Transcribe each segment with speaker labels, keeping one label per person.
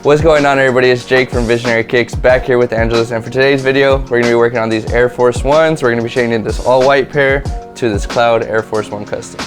Speaker 1: What's going on, everybody? It's Jake from Visionary Kickz back here with Angelus, and for today's video we're going to be working on these Air Force 1s. We're going to be changing this all white pair to this Cloud Air Force 1 Customs.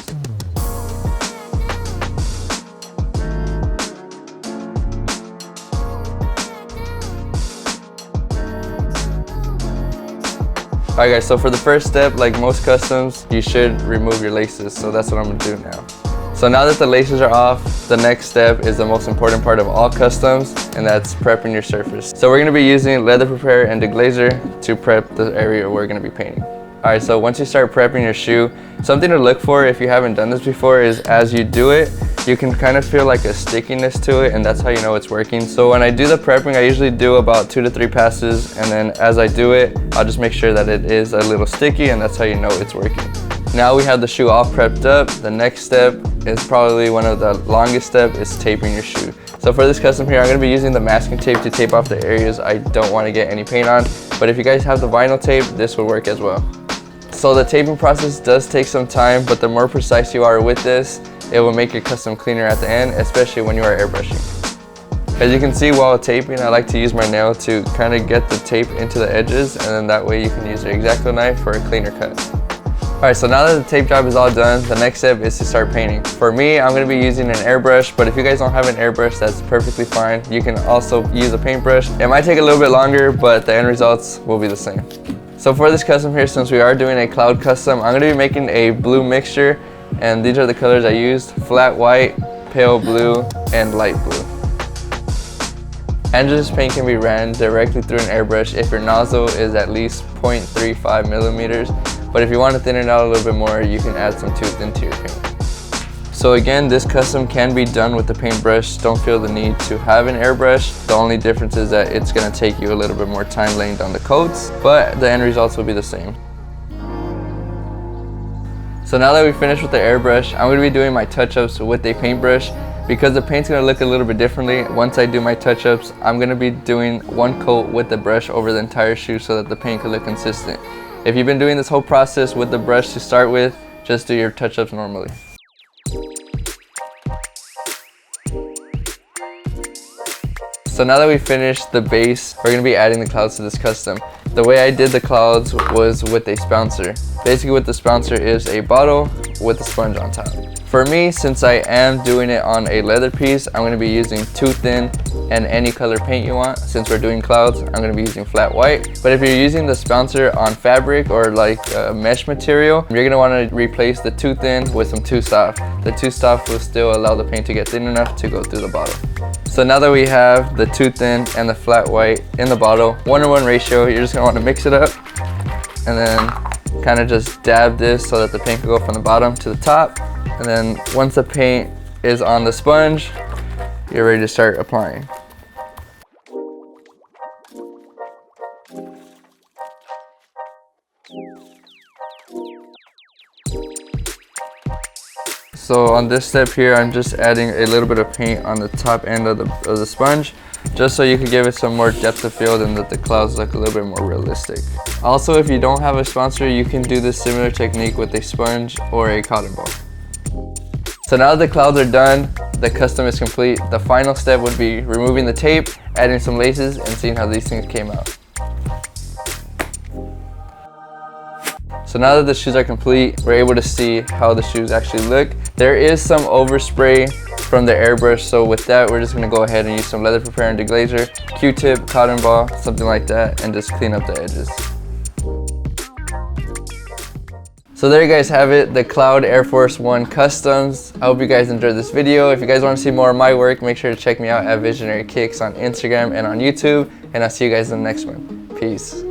Speaker 1: Alright guys, so for the first step, like most customs, you should remove your laces, so that's what I'm going to do now. So now that the laces are off, the next step is the most important part of all customs, and that's prepping your surface. So we're going to be using Leather Preparer and Deglazer to prep the area we're going to be painting. Alright, so once you start prepping your shoe, something to look for if you haven't done this before is as you do it, you can kind of feel like a stickiness to it, and that's how you know it's working. So when I do the prepping, I usually do about 2 to 3 passes, and then as I do it, I'll just make sure that it is a little sticky, and that's how you know it's working. Now we have the shoe all prepped up. The next step is probably one of the longest steps, is taping your shoe. So for this custom here, I'm going to be using the masking tape to tape off the areas I don't want to get any paint on. But if you guys have the vinyl tape, this will work as well. So the taping process does take some time, but the more precise you are with this, it will make your custom cleaner at the end, especially when you are airbrushing. As you can see, while taping, I like to use my nail to kind of get the tape into the edges, and then that way you can use your X-Acto knife for a cleaner cut. Alright, so now that the tape job is all done, the next step is to start painting. For me, I'm going to be using an airbrush, but if you guys don't have an airbrush, that's perfectly fine. You can also use a paintbrush. It might take a little bit longer, but the end results will be the same. So for this custom here, since we are doing a cloud custom, I'm going to be making a blue mixture, and these are the colors I used: flat white, pale blue, and light blue. Angelus paint can be ran directly through an airbrush if your nozzle is at least 0.35 millimeters. But if you want to thin it out a little bit more, you can add some tooth into your paint. So again, this custom can be done with the paintbrush. Don't feel the need to have an airbrush. The only difference is that it's going to take you a little bit more time laying down the coats, but the end results will be the same. So now that we finished with the airbrush, I'm going to be doing my touch-ups with a paintbrush. Because the paint's going to look a little bit differently, once I do my touch-ups, I'm going to be doing one coat with the brush over the entire shoe so that the paint can look consistent. If you've been doing this whole process with the brush to start with, just do your touch-ups normally. So now that we finished the base, we're going to be adding the clouds to this custom. The way I did the clouds was with a Spouncer. Basically what the Spouncer is a bottle with a sponge on top. For me, since I am doing it on a leather piece, I'm going to be using too thin and any color paint you want. Since we're doing clouds, I'm going to be using flat white. But if you're using the Spouncer on fabric or like mesh material, you're going to want to replace the too thin with some too soft. The too soft will still allow the paint to get thin enough to go through the bottle. So now that we have the too thin and the flat white in the bottle, 1:1 ratio, you're just going to want to mix it up and then kind of just dab this so that the paint can go from the bottom to the top. And then once the paint is on the sponge, you're ready to start applying. So on this step here, I'm just adding a little bit of paint on the top end of the sponge, just so you can give it some more depth of field and that the clouds look a little bit more realistic. Also, if you don't have a Spouncer, you can do this similar technique with a sponge or a cotton ball. So now that the clouds are done, the custom is complete. The final step would be removing the tape, adding some laces, and seeing how these things came out. So now that the shoes are complete, we're able to see how the shoes actually look. There is some overspray from the airbrush, so with that, we're just going to go ahead and use some Leather Preparer and Deglazer, Q-tip, cotton ball, something like that, and just clean up the edges. So there you guys have it, the Cloud Air Force 1 Customs. I hope you guys enjoyed this video. If you guys want to see more of my work, make sure to check me out at Visionary Kickz on Instagram and on YouTube. And I'll see you guys in the next one. Peace.